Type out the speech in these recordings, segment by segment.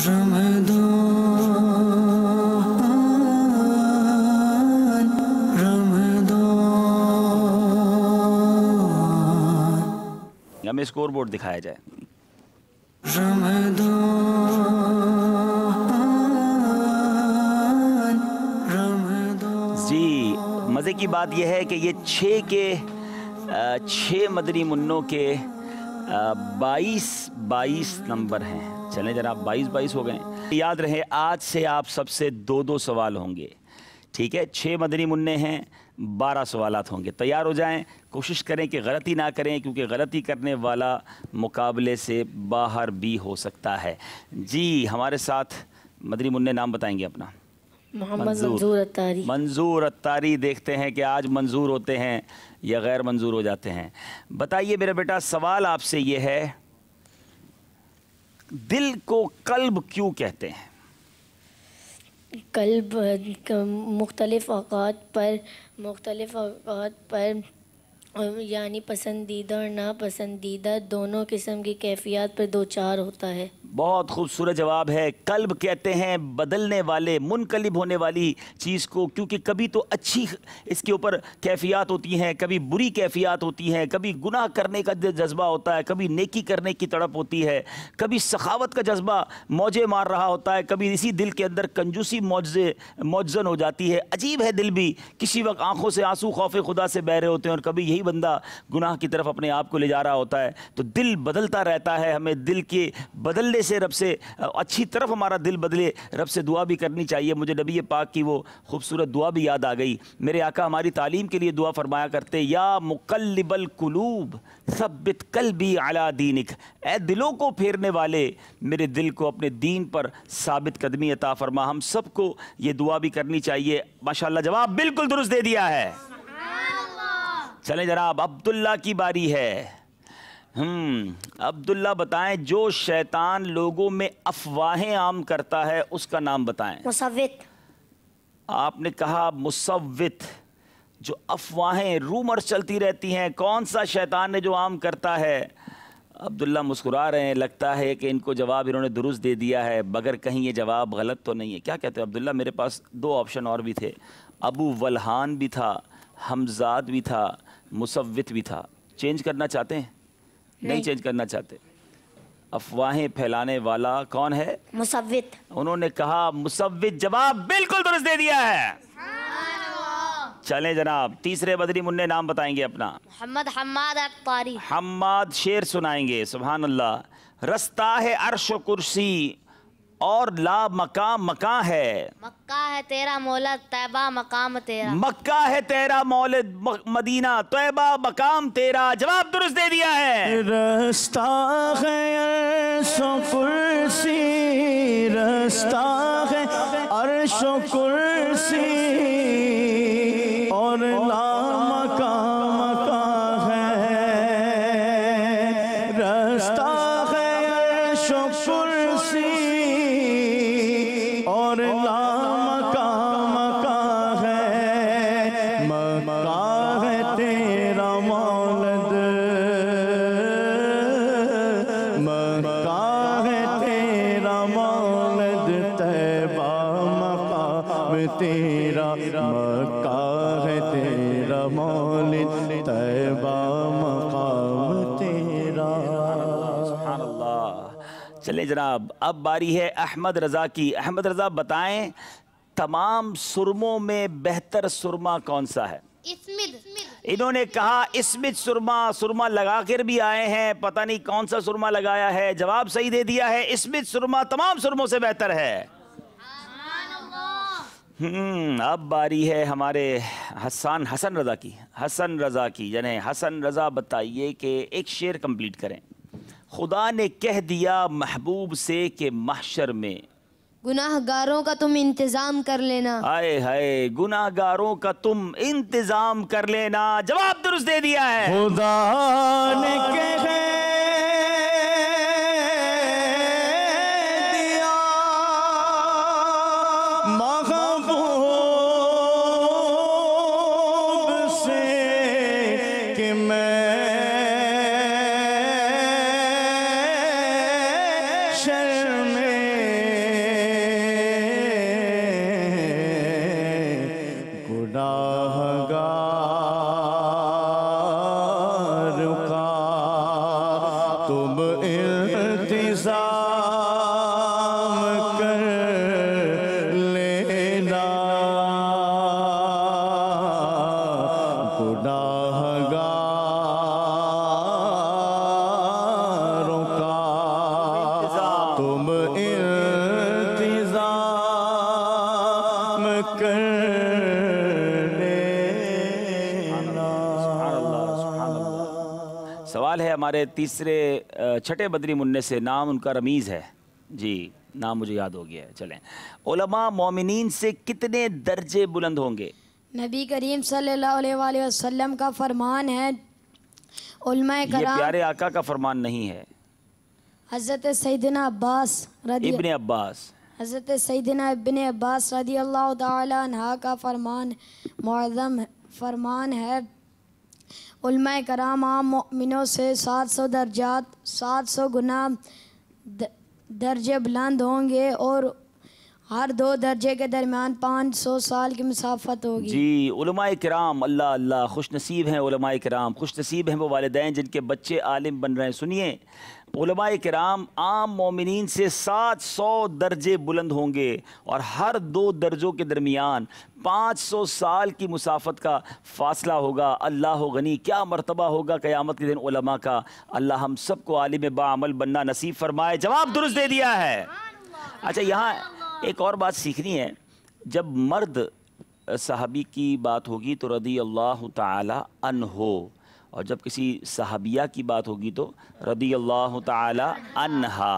ہمیں score board دکھایا جائے. جی مزے کی بات یہ ہے کہ یہ 6 مدنی منوں کے 22 نمبر ہیں. چلیں جناب 22 ہو گئے. یاد رہے آج سے آپ سب سے 2 سوال ہوں گے. ٹھیک ہے, 6 مدنی منع ہیں, 12 سوالات ہوں گے. تیار ہو جائیں, کوشش کریں کہ غلطی نہ کریں, کیونکہ غلطی کرنے والا مقابلے سے باہر بھی ہو سکتا ہے. جی ہمارے ساتھ مدنی منع نام بتائیں گے اپنا. محمد منظور اتاری. منظور اتاری. دیکھتے ہیں کہ آج منظور ہوتے ہیں یا غیر منظور ہو جاتے ہیں. بتائیے میرا بیٹا, سوال آپ سے یہ ہے, دل کو قلب کیوں کہتے ہیں؟ قلب مختلف اوقات پر یعنی پسندیدہ اور ناپسندیدہ دونوں قسم کی کیفیات پر دوچار ہوتا ہے. بہت خوبصورت جواب ہے. قلب کہتے ہیں بدلنے والے, منقلب ہونے والی چیز کو, کیونکہ کبھی تو اچھی اس کے اوپر کیفیات ہوتی ہیں, کبھی بری کیفیات ہوتی ہیں, کبھی گناہ کرنے کا جذبہ ہوتا ہے, کبھی نیکی کرنے کی تڑپ ہوتی ہے, کبھی سخاوت کا جذبہ موجے مار رہا ہوتا ہے, کبھی اسی دل کے اندر کنجوسی موجزن ہو جاتی ہے. عجیب ہے دل بھی, کسی وقت آنکھوں سے آنسو خوف خدا سے بہ رہے ہوتے ہیں, اور کبھی یہی بندہ گناہ کی طرف اپنے آپ کو لے جا رہا ہوتا ہے. تو دل بدلتا رہتا ہے. ہمیں دل کے بدلنے سے, رب سے اچھی طرف ہمارا دل بدلے, رب سے دعا بھی کرنی چاہیے. مجھے نبی پاک کی وہ خوبصورت دعا بھی یاد آ گئی. میرے آقا ہماری تعلیم کے لیے دعا فرمایا کرتے, یا مقلب القلوب ثبت قلبی علی دینک. اے دلوں کو پھیرنے والے, میرے دل کو اپنے دین پر ثابت قدمی عطا فرما. ہم سب کو یہ دعا بھی کرنی چاہیے. ماشاءاللہ جواب بالکل درست دے دیا ہے. چلیں جناب, عبداللہ کی باری ہے. عبداللہ بتائیں, جو شیطان لوگوں میں افواہیں عام کرتا ہے اس کا نام بتائیں. مصوت. آپ نے کہا مصوت. جو افواہیں, رومرز چلتی رہتی ہیں, کون سا شیطان ہے جو عام کرتا ہے؟ عبداللہ مسکرا رہے ہیں, لگتا ہے کہ ان کو جواب انہوں نے درست دے دیا ہے, مگر کہیں یہ جواب غلط تو نہیں ہے. کیا کہتے ہیں عبداللہ؟ میرے پاس 2 آپشن اور بھی تھے. ابو ولہان بھی تھا, حمزاد بھی تھا, مصوت بھی تھا. چینج کرنا چاہتے ہیں؟ نہیں چینج کرنا چاہتے. افواہیں پھیلانے والا کون ہے؟ مصوت. انہوں نے کہا مصوت. جواب بالکل درست دے دیا ہے. چلیں جناب, تیسرے مدنی منع نام بتائیں گے اپنا. محمد حماد اتاری. حماد شعر سنائیں گے. سبحان اللہ. رستہ ہے عرش و کرسی اور لا مقام مکاں ہے. مکہ ہے تیرا مولد, طیبہ مقام تیرا. مکہ ہے تیرا مولد, مدینہ طیبہ مقام تیرا. جواب درست دے دیا ہے. رستہ ہے عرش و کرسی, رستہ ہے عرش و کرسی اور لا مقام مکاں ہے. رستہ ہے عرش و کرسی اور لا مقام مکاں ہے. مکہ ہے تیرا مولد, مکہ ہے تیرا مولد, طیبہ مقام تیرا. مکہ ہے تیرا مولد, طیبہ مقام تیرا. سبحان اللہ. چلیں جناب, اب باری ہے احمد رضا کی. احمد رضا بتائیں, تمام سرموں میں بہتر سرما کون سا ہے؟ اسمد. انہوں نے کہا اسمت سرما. سرما لگا کر بھی آئے ہیں, پتہ نہیں کون سا سرما لگایا ہے. جواب صحیح دے دیا ہے, اسمت سرما تمام سرموں سے بہتر ہے. اب باری ہے ہمارے حسن رضا کی. حسن رضا کی, یعنی حسن رضا بتائیے کہ ایک شعر کمپلیٹ کریں. خدا نے کہہ دیا محبوب سے کہ محشر میں گناہ گاروں کا تم انتظام کر لینا. ہائے ہائے, گناہ گاروں کا تم انتظام کر لینا. جواب درست دے دیا ہے. خدا نے کہہ دیا محبوب سے کہ محشر میں इंतजाम कर लेना। सवाल है हमारे तीसरे छठे बदरी मुन्ने से, नाम उनका रमीज़ है जी, नाम मुझे याद हो गया है। चलें, उलमा मोमिनीन से कितने दर्जे बुलंद होंगे? नबी करीम सल्लल्लाहु अलैहि वसल्लम का फरमान है, उलमाए ये कराम प्यारे आका का फरमान नहीं है, हज़रत सैयदना अब्बास इब्ने अब्बास। हज़रत सैयदना इब्ने अब्बास रज़ी अल्लाह ताला अन्हा का फरमान मुअज़्ज़म फरमान है, उलमाए कराम आम मोमिनों से 700 दर्जात 700 गुना दर्जे बुलंद होंगे और हर दो दर्जे के दरमियान 500 साल की मुसाफत होगी। जी, उलमाए किराम, अल्लाह अल्लाह, खुश नसीब हैं उलमाए किराम, खुश नसीब हैं वो वालिदैन जिनके बच्चे आलिम बन रहे हैं। सुनिए, उलमाए किराम आम मोमिनीन से 700 दर्जे बुलंद होंगे और हर दो दर्जों के दरमियान 500 साल की मुसाफत का फ़ासला होगा। अल्लाह गनी, क्या मर्तबा होगा क़यामत के दिन उलमा का। अल्लाह हम सबको आलिम बाअमल बनना नसीब फरमाए। जवाब दुरुस्त दे दिया है। अच्छा, यहाँ एक और बात सीखनी है, जब मर्द सहाबी की बात होगी तो रदी अल्लाह ताला अन्हो, और जब किसी सहाबिया की बात होगी तो रदी अल्लाह ताला अन्हा।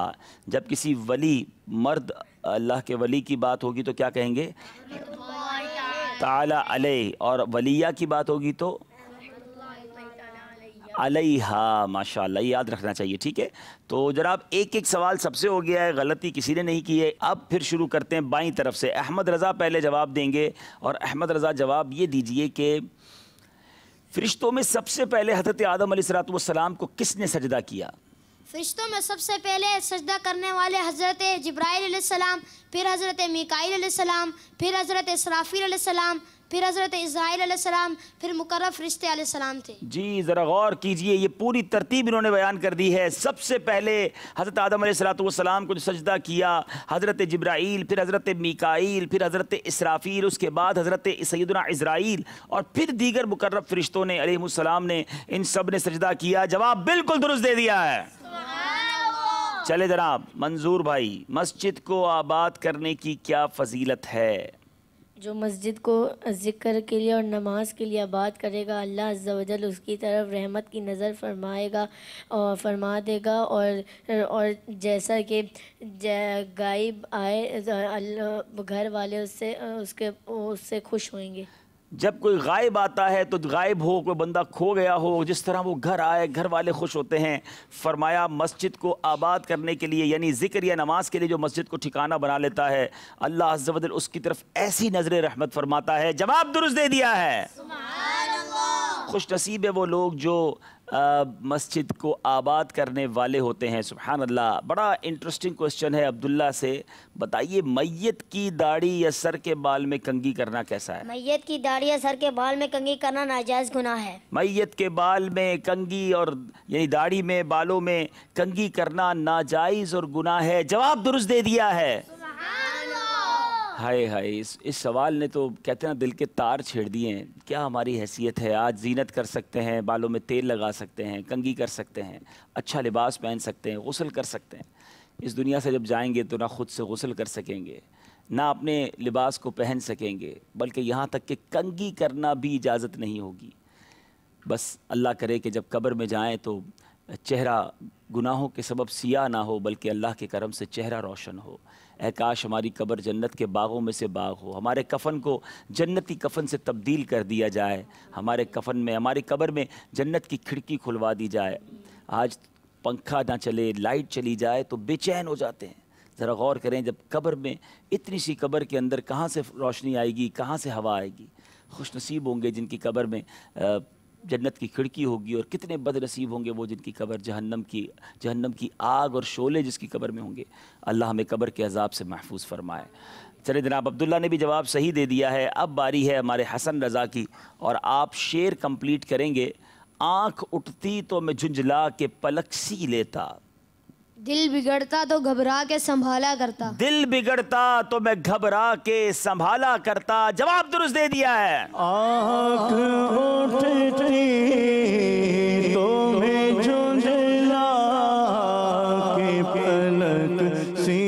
जब किसी वली मर्द अल्लाह के वली की बात होगी तो क्या कहेंगे? ताला अलैह। और वलिया की बात होगी तो अलैहा। माशाअल्लाह, याद रखना चाहिए, ठीक है। तो जनाब एक एक सवाल सबसे हो गया है, गलती किसी ने नहीं की है। अब फिर शुरू करते हैं बाईं तरफ से। अहमद रज़ा पहले जवाब देंगे, और अहमद रज़ा जवाब ये दीजिए कि फ़रिश्तों में सबसे पहले हज़रत आदम अलैहिस्सलाम को किसने सजदा किया? फरिश्तों में सबसे पहले सजदा करने वाले हज़रत जिब्राइल अलैहिस्सलाम, फिर हज़रत मीकाईल अलैहिस्सलाम, फिर हज़रत इसराफील अलैहिस्सलाम, फिर हज़रत इज़राइल अलैहिस्सलाम, फिर मुकर्रब फरिश्ते अलैहिस्सलाम थे। जी, ज़रा गौर कीजिए, ये पूरी तरतीब इन्होंने बयान कर दी है। सबसे पहले हज़रत आदम अलैहिस्सलाम को सजदा किया हज़रत जिब्राइल, फिर हज़रत मीकाईल, फिर हज़रत इसराफील, उसके बाद हज़रत सैयदना इज़राइल, और फिर दीगर मुकर्रब फरिश्तों ने अलैहिमुस्सलाम ने, इन सब ने सजदा किया। जवाब बिल्कुल दुरुस्त दे दिया है। चले जनाब, मंजूर भाई, मस्जिद को आबाद करने की क्या फजीलत है? जो मस्जिद को ज़िक्र के लिए और नमाज के लिए आबाद करेगा, अल्लाह अज़्ज़ा व जल उसकी तरफ रहमत की नज़र फरमाएगा और फरमा देगा। और जैसा कि गायब आए, घर वाले उससे खुश होंगे। जब कोई गायब आता है तो गायब हो, कोई बंदा खो गया हो, जिस तरह वो घर आए घर वाले खुश होते हैं। फरमाया मस्जिद को आबाद करने के लिए, यानी ज़िक्र या नमाज के लिए जो मस्जिद को ठिकाना बना लेता है, अल्लाह अज़्ज़ा व जल उसकी तरफ ऐसी नज़र रहमत फरमाता है। जवाब दुरुस्त दे दिया है। खुश नसीब है वो लोग जो मस्जिद को आबाद करने वाले होते हैं। सुभान अल्लाह। बड़ा इंटरेस्टिंग क्वेश्चन है अब्दुल्ला से। बताइए, मैयत की दाढ़ी या सर के बाल में कंघी करना कैसा है? मैयत की दाढ़ी या सर के बाल में कंघी करना नाजायज़ गुनाह है। मैयत के बाल में कंघी, और यानी दाढ़ी में, बालों में कंघी करना नाजायज़ और गुनाह है। जवाब दुरुस्त दे दिया है। हाय हाय, इस सवाल ने तो कहते हैं ना, दिल के तार छेड़ दिए हैं। क्या हमारी हैसियत है? आज जीनत कर सकते हैं, बालों में तेल लगा सकते हैं, कंघी कर सकते हैं, अच्छा लिबास पहन सकते हैं, गुस्ल कर सकते हैं। इस दुनिया से जब जाएंगे तो ना खुद से गुस्ल कर सकेंगे, ना अपने लिबास को पहन सकेंगे, बल्कि यहाँ तक कि कंघी करना भी इजाज़त नहीं होगी। बस अल्लाह करे कि जब कब्र में जाएँ तो चेहरा गुनाहों के सबब सियाह ना हो, बल्कि अल्लाह के करम से चेहरा रोशन हो। ऐ काश हमारी कब्र जन्नत के बागों में से बाग हो, हमारे कफ़न को जन्नती कफ़न से तब्दील कर दिया जाए, हमारे कफ़न में, हमारी कब्र में जन्नत की खिड़की खुलवा दी जाए। आज पंखा ना चले, लाइट चली जाए तो बेचैन हो जाते हैं। ज़रा गौर करें, जब कब्र में, इतनी सी कब्र के अंदर कहाँ से रोशनी आएगी, कहाँ से हवा आएगी? खुश नसीब होंगे जिनकी कब्र में जन्नत की खिड़की होगी, और कितने बदनसीब होंगे वो जिनकी कब्र जहन्नम की आग और शोले जिसकी कब्र में होंगे। अल्लाह हमें कब्र के अजाब से महफूज फरमाए। चले जनाब, अब्दुल्ला ने भी जवाब सही दे दिया है। अब बारी है हमारे हसन रज़ा की, और आप शेर कंप्लीट करेंगे। आँख उठती तो मैं झुंझला के पलक सी लेता, दिल बिगड़ता तो घबरा के संभाला करता, दिल बिगड़ता तो मैं घबरा के संभाला करता। जवाब दुरुस्त दे दिया है। आँख उठती तो मैं झुंझला के पलक सी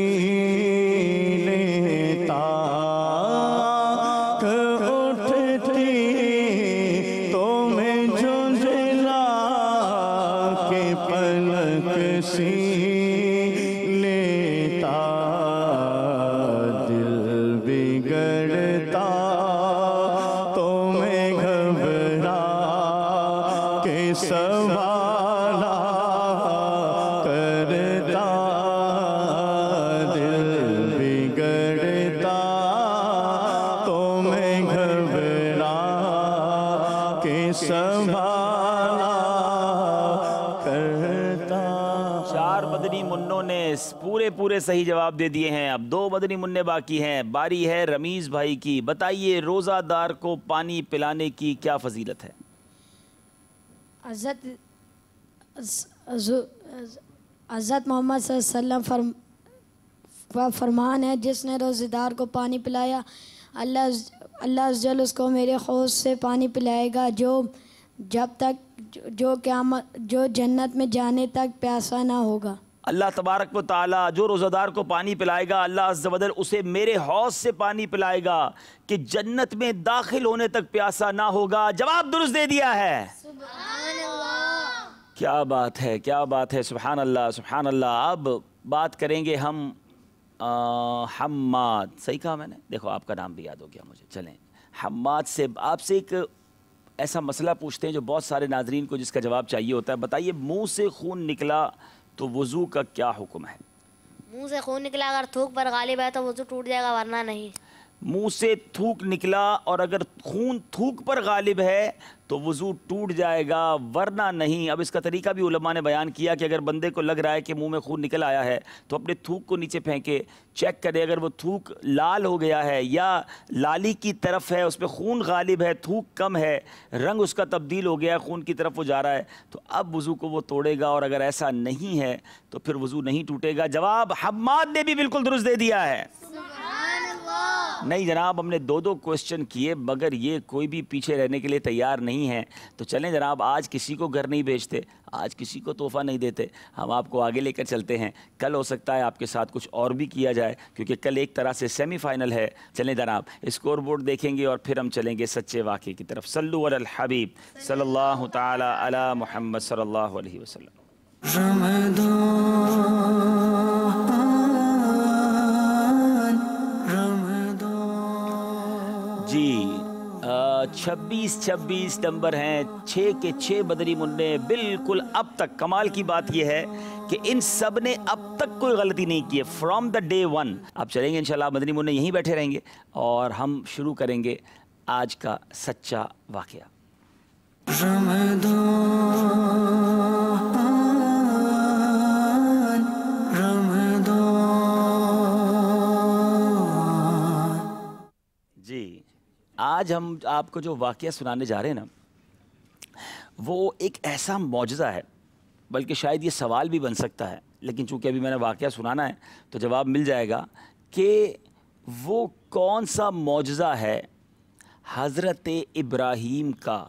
पूरे सही जवाब दे दिए हैं। अब 2 मदनी मुन्ने बाकी हैं। बारी है रमीज़ भाई की। बताइए रोज़ादार को पानी पिलाने की क्या फजीलत है? हज़रत मोहम्मद सल्लल्लाहु अलैहि वसल्लम का फरमान है, जिसने रोज़ेदार को पानी पिलाया अल्लाह अज़्ज़ल उसको मेरे हौज़ से पानी पिलाएगा जो जन्नत में जाने तक प्यासा ना होगा। अल्लाह तबारक व तआला जो रोज़ादार को पानी पिलाएगा, अल्लाह अज़्ज़ व जल उसे मेरे हौज़ से पानी पिलाएगा कि जन्नत में दाखिल होने तक प्यासा ना होगा। जवाब दुरुस्त दे दिया है। सुभान अल्लाह, क्या बात है, क्या बात है। सुभान अल्लाह, सुभान अल्लाह। अब बात करेंगे हम हम्माद। सही कहा मैंने? देखो आपका नाम भी याद हो गया मुझे। चलें हम्माद से आपसे एक ऐसा मसला पूछते हैं जो बहुत सारे नाजरीन को जिसका जवाब चाहिए होता है। बताइए मुंह से खून निकला तो वज़ू का क्या हुक्म है? मुंह से खून निकला अगर थूक पर गालिब है तो वज़ू टूट जाएगा, वरना नहीं। मुंह से थूक निकला और अगर खून थूक पर गालिब है तो वज़ू टूट जाएगा, वरना नहीं। अब इसका तरीका भी उलमा ने बयान किया कि अगर बंदे को लग रहा है कि मुंह में खून निकल आया है तो अपने थूक को नीचे फेंके, चेक करे। अगर वो थूक लाल हो गया है या लाली की तरफ है, उस पर खून गालिब है, थूक कम है, रंग उसका तब्दील हो गया, खून की तरफ वो जा रहा है, तो अब वज़ू को वो तोड़ेगा। और अगर ऐसा नहीं है तो फिर वज़ू नहीं टूटेगा। जवाब हम्माद ने भी बिल्कुल दुरुस्त दे दिया है। नहीं जनाब, हमने 2 क्वेश्चन किए मगर ये कोई भी पीछे रहने के लिए तैयार नहीं है। तो चलें जनाब, आज किसी को घर नहीं भेजते, आज किसी को तोहफ़ा नहीं देते, हम आपको आगे लेकर चलते हैं। कल हो सकता है आपके साथ कुछ और भी किया जाए, क्योंकि कल एक तरह से सेमीफाइनल है। चलें जनाब, स्कोर बोर्ड देखेंगे और फिर हम चलेंगे सच्चे वाक़े की तरफ। सल्लु अलल हबीब सल्लल्लाहु ताला अला मुहम्मद सल्लल्लाहु अलैहि वसल्लम। जी 26 नंबर हैं, 6 के 6 बदरी मुन्ने बिल्कुल। अब तक कमाल की बात यह है कि इन सब ने अब तक कोई गलती नहीं की है, फ्रॉम द डे 1। अब चलेंगे इंशाल्लाह, मदनी मुन्ने यहीं बैठे रहेंगे और हम शुरू करेंगे आज का सच्चा वाक़या। जी आज हम आपको जो वाक़या सुनाने जा रहे हैं ना, वो एक ऐसा मौजज़ा है, बल्कि शायद ये सवाल भी बन सकता है, लेकिन चूँकि अभी मैंने वाक़या सुनाना है तो जवाब मिल जाएगा कि वो कौन सा मौजज़ा है हज़रत इब्राहीम का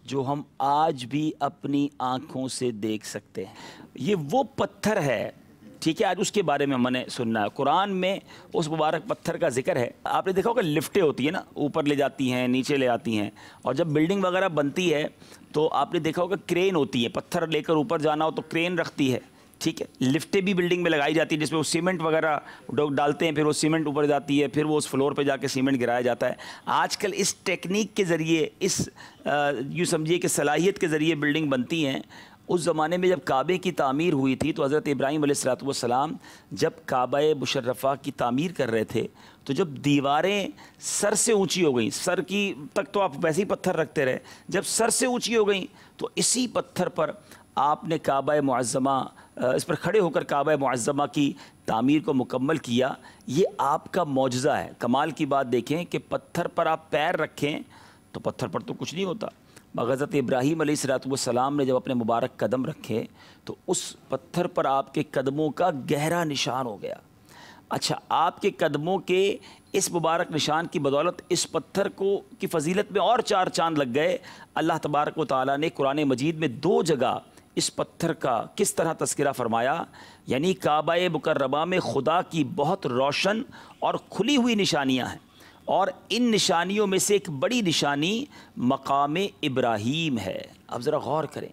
जो हम आज भी अपनी आँखों से देख सकते हैं। ये वो पत्थर है, ठीक है, आज उसके बारे में मैंने सुनना है। कुरान में उस मुबारक पत्थर का जिक्र है। आपने देखा होगा लिफ्टें होती हैं ना, ऊपर ले जाती हैं, नीचे ले आती हैं, और जब बिल्डिंग वगैरह बनती है तो आपने देखा होगा क्रेन होती है, पत्थर लेकर ऊपर जाना हो तो क्रेन रखती है, ठीक है। लिफ्टें भी बिल्डिंग में लगाई जाती है जिसमें वो सीमेंट वगैरह डालते हैं, फिर वो सीमेंट ऊपर जाती है, फिर वो उस फ्लोर पे जाके सीमेंट गिराया जाता है। आजकल इस टेक्निक के ज़रिए, इस यूँ समझिए कि सलाहियत के ज़रिए बिल्डिंग बनती हैं। उस ज़माने में जब काबे की तामीर हुई थी तो हज़रत इब्राहीम अलैहिस्सलाम जब काबा मुशर्रफ़ा की तामीर कर रहे थे तो जब दीवारें सर से ऊंची हो गई, सर की तक तो आप वैसे ही पत्थर रखते रहे, जब सर से ऊंची हो गई तो इसी पत्थर पर आपने काबा मुअज़्ज़मा, इस पर खड़े होकर काबा मुअज़्ज़मा की तामीर को मुकम्मल किया। ये आपका मौजज़ा है। कमाल की बात देखें कि पत्थर पर आप पैर रखें तो पत्थर पर तो कुछ नहीं होता, मगर हज़रत इब्राहीम अलैहिस्सलाम ने जब अपने मुबारक कदम रखे तो उस पत्थर पर आपके कदमों का गहरा निशान हो गया। अच्छा, आपके कदमों के इस मुबारक निशान की बदौलत इस पत्थर को की फ़जीलत में और 4 चांद लग गए। अल्लाह तबारक व तआला ने कुरान मजीद में 2 जगह इस पत्थर का किस तरह तज़किरा फरमाया, यानी काबा मुकर्रमा में खुदा की बहुत रोशन और खुली हुई निशानियाँ हैं, और इन निशानियों में से एक बड़ी निशानी मकाम इब्राहीम है। अब ज़रा गौर करें,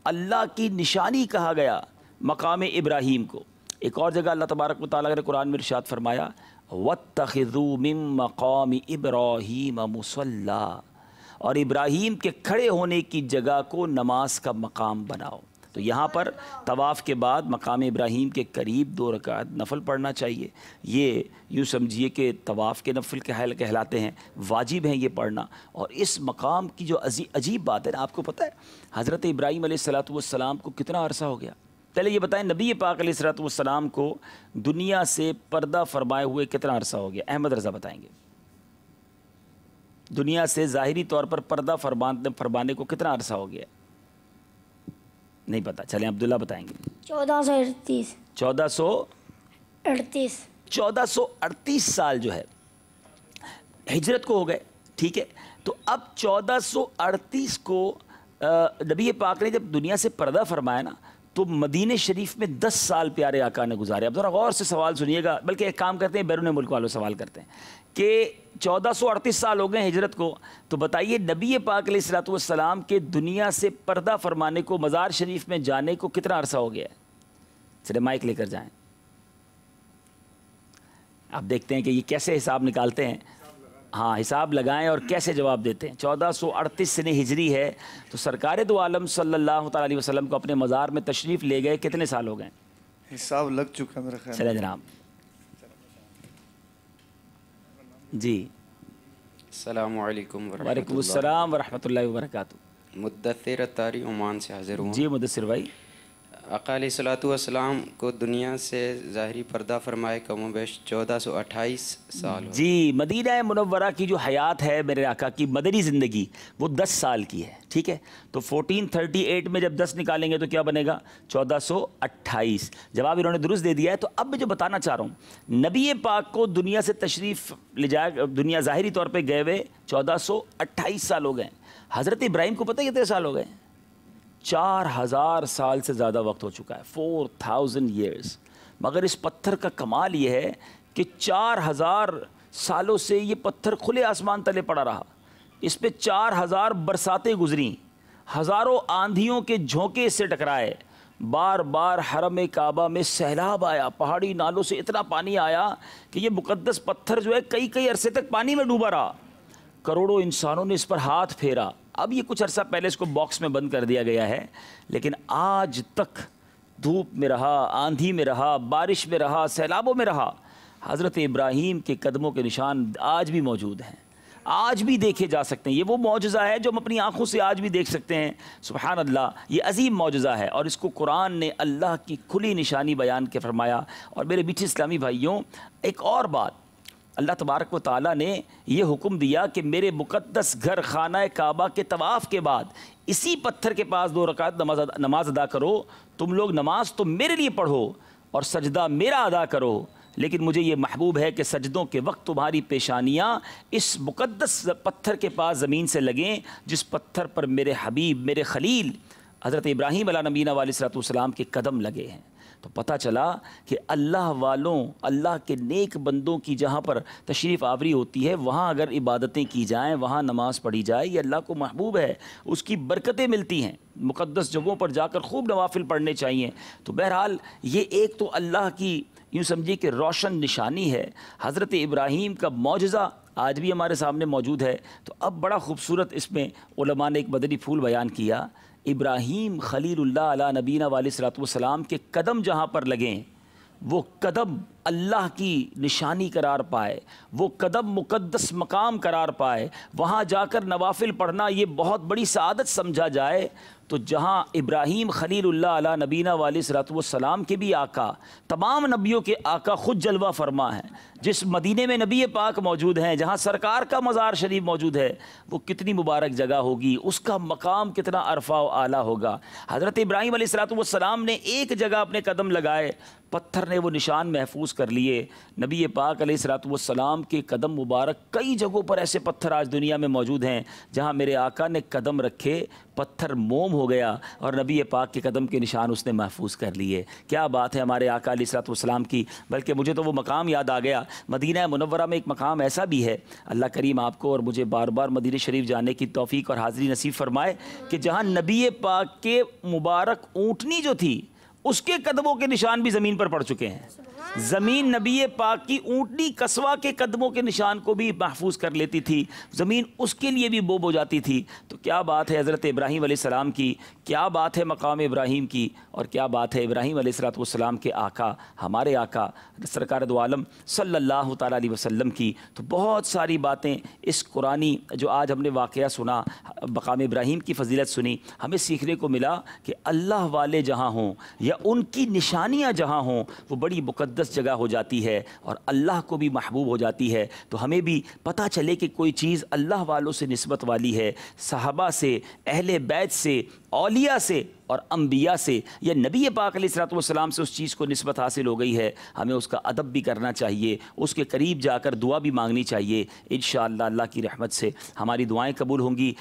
अल्लाह की निशानी कहा गया मकाम इब्राहीम को। एक और जगह अल्लाह तबारक व तआला ने कुरान में इरशाद फरमाया, वत्तखिज़ू मिन मकाम इब्राहीम मुसल्ला, और इब्राहीम के खड़े होने की जगह को नमाज का मकाम बनाओ। तो यहाँ पर तवाफ़ के बाद मकाम इब्राहीम के करीब 2 रकात नफल पढ़ना चाहिए। ये यूँ समझिए कि तवाफ़ के नफल कहलाते हैं, वाजिब हैं ये पढ़ना। और इस मकाम की जो अजीब बात है ना, आपको पता है हज़रत इब्राहीम अलैहिस्सलाम को कितना अरसा हो गया? پہلے یہ بتائیں نبی پاک علیہ الصلوۃ والسلام کو دنیا سے پردہ فرمائے ہوئے کتنا عرصہ ہو گیا؟ احمد رضا بتائیں گے، دنیا سے ظاہری طور پر پردہ فرمانے کو کتنا عرصہ ہو گیا؟ نہیں پتا، چلیں عبداللہ بتائیں گے۔ 1438 1438 سال جو ہے ہجرت کو ہو گئے، ٹھیک ہے؟ تو اب 1438 کو نبی پاک نے جب دنیا سے پردہ فرمایا نا، تو مدینہ شریف میں 10 سال پیارے آقا نے گزارے۔ اب ذرا غور سے سوال سنیے گا، بلکہ ایک کام کرتے ہیں بیرون ملک والوں سوال کرتے ہیں کہ 1438 سال ہو گئے ہجرت کو، تو بتائیے نبی پاک علیہ الصلوۃ والسلام کے دنیا سے پردہ فرمانے کو، مزار شریف میں جانے کو کتنا عرصہ ہو گیا ہے؟ چلے مائک لے کر جائیں، آپ دیکھتے ہیں کہ یہ کیسے حساب نکالتے ہیں۔ ہاں حساب لگائیں اور کیسے جواب دیتے ہیں۔ 1438 سنہ ہجری ہے، تو سرکار دو عالم صلی اللہ تعالیٰ علیہ وسلم کو اپنے مزار میں تشریف لے گئے کتنے سال ہو گئے؟ حساب لگ چکا میرا خیال۔ چلے جناب جی۔ السلام علیکم ورحمۃ اللہ۔ وعلیکم السلام ورحمۃ اللہ وبرکاتہ۔ مدثر اتاری عمان سے حاضر ہوں۔ جی مدثر بھائی۔ آقا علیہ الصلوۃ والسلام کو دنیا سے ظاہری پردہ فرمائے کم و بیش 1428 سال ہو۔ جی، مدینہ منورہ کی جو حیات ہے میرے آقا کی مدنی زندگی، وہ 10 سال کی ہے، ٹھیک ہے؟ تو 1438 میں جب 10 نکالیں گے تو کیا بنے گا؟ 1428۔ جواب انہوں نے درست دے دیا ہے۔ تو اب میں جو بتانا چاہ رہا ہوں، نبی پاک کو دنیا سے تشریف لے جائے، دنیا ظاہری طور پہ گئے ہوئے 1428 سال ہو گئے۔ حضرت ابراہیم کو پتہ ہے کتنے سال ہو گئے؟ 4000 سال سے زیادہ وقت ہو چکا ہے، 4000 ایئرز۔ مگر اس پتھر کا کمال یہ ہے کہ 4000 سالوں سے یہ پتھر کھلے آسمان تلے پڑا رہا، اس پہ 4000 برساتیں گزریں، ہزاروں آندھیوں کے جھونکے اس سے ٹکرائے، بار بار حرم کعبہ میں سیلاب آیا، پہاڑی نالوں سے اتنا پانی آیا کہ یہ مقدس پتھر جو ہے کئی عرصے تک پانی میں ڈوبا رہا۔ کروڑوں انسانوں نے اس پر ہاتھ پھیرا۔ اب یہ کچھ عرصہ پہلے اس کو باکس میں بند کر دیا گیا ہے، لیکن آج تک دھوپ میں رہا، آندھی میں رہا، بارش میں رہا، سیلابوں میں رہا۔ حضرت ابراہیم کے قدموں کے نشان آج بھی موجود ہیں، آج بھی دیکھے جا سکتے ہیں۔ یہ وہ معجزہ ہے جو ہم اپنی آنکھوں سے آج بھی دیکھ سکتے ہیں۔ سبحان اللہ، یہ عظیم معجزہ ہے، اور اس کو قرآن نے اللہ کی کھلی نشانی بیان کے فرمایا۔ اور میرے میٹھے اسلامی بھائیوں، ایک اور بات، اللہ تبارک و تعالیٰ نے یہ حکم دیا کہ میرے مقدس گھر خانہ کعبہ کے طواف کے بعد اسی پتھر کے پاس 2 رکعت نماز ادا کرو۔ تم لوگ نماز تو میرے لیے پڑھو اور سجدہ میرا ادا کرو، لیکن مجھے یہ محبوب ہے کہ سجدوں کے وقت تمہاری پیشانیاں اس مقدس پتھر کے پاس زمین سے لگیں جس پتھر پر میرے حبیب، میرے خلیل حضرت ابراہیم علیہ نبینا علیہ الصلوۃ والسلام کے قدم لگے ہیں۔ تو پتہ چلا کہ اللہ والوں، اللہ کے نیک بندوں کی جہاں پر تشریف آوری ہوتی ہے، وہاں اگر عبادتیں کی جائیں، وہاں نماز پڑھی جائے، یہ اللہ کو محبوب ہے، اس کی برکتیں ملتی ہیں۔ مقدس جگہوں پر جا کر خوب نوافل پڑھنے چاہیے۔ تو بہرحال یہ ایک تو اللہ کی یوں سمجھیے کہ روشن نشانی ہے۔ حضرت ابراہیم کا معجزہ آج بھی ہمارے سامنے موجود ہے۔ تو اب بڑا خوبصورت اس میں علماء نے ایک مدنی پھول بیان کیا۔ ابراہیم خلیل اللہ علیہ نبینا علیہ الصلوۃ والسلام کے قدم جہاں پر لگیں، وہ قدم اللہ کی نشانی قرار پائے، وہ قدم مقدس مقام قرار پائے، وہاں جا کر نوافل پڑھنا یہ بہت بڑی سعادت سمجھا جائے۔ تو جہاں ابراہیم خلیل اللہ علیہ نبینا علیہ الصلوۃ والسلام کے بھی آقا، تمام نبیوں کے آقا خود جلوہ فرما ہیں، جس مدینے میں نبی پاک موجود ہیں، جہاں سرکار کا مزار شریف موجود ہے، وہ کتنی مبارک جگہ ہوگی، اس کا مقام کتنا عرفہ و اعلیٰ ہوگا۔ حضرت ابراہیم علیہ الصلوۃ والسلام نے ایک جگہ اپنے قدم لگائے، پتھر نے وہ نشان محفوظ کر لیے۔ نبی پاک علیہ الصلوۃ والسلام کے قدم مبارک کئی جگہوں پر ایسے پتھر آج دنیا میں موجود ہیں جہاں میرے آقا نے قدم رکھے، پتھر موم ہو گیا اور نبی پاک کے قدم کے نشان اس نے محفوظ کر لیے۔ کیا بات ہے ہمارے آقا علیہ الصلوۃ والسلام کی۔ بلکہ مجھے تو وہ مقام یاد آ گیا، مدینہ منورہ میں ایک مقام ایسا بھی ہے، اللہ کریم آپ کو اور مجھے بار بار مدینہ شریف جانے کی توفیق اور حاضری نصیب فرمائے، کہ جہاں نبی پاک کے مبارک اونٹنی جو تھی، اس کے قدموں کے نشان بھی زمین پر پڑ چکے ہیں۔ ज़मीन नबी पाक की ऊँटनी कस्वा के कदमों के निशान को भी महफूज कर लेती थी, ज़मीन उसके लिए भी बोब हो जाती थी। तो क्या बात है हज़रत इब्राहीम अलैहिस्सलाम की, क्या बात है मकाम इब्राहीम की, और क्या बात है इब्राहीम अलैहिस्सलाम के आका, हमारे आका सरकार दो आलम सल्लल्लाहु ताला अलैहि वसल्लम की। तो बहुत सारी बातें इस कुरानी जो आज हमने वाक़या सुना, मकाम इब्राहीम की फ़जीलत सुनी, हमें सीखने को मिला कि अल्लाह वाले जहाँ हों या उनकी निशानियाँ जहाँ हों वो बड़ी मुक़द्दस जगह हो जाती है और अल्लाह को भी महबूब हो जाती है। तो हमें भी पता चले कि कोई चीज़ अल्लाह वालों से निस्बत वाली है, सहाबा से, अहले बैत से, औलिया से और अंबिया से, या नबी पाक अलैहिस्सलाम से उस चीज़ को निस्बत हासिल हो गई है, हमें उसका अदब भी करना चाहिए, उसके करीब जाकर दुआ भी मांगनी चाहिए। इंशाअल्लाह अल्लाह की रहमत से हमारी दुआएं कबूल होंगी।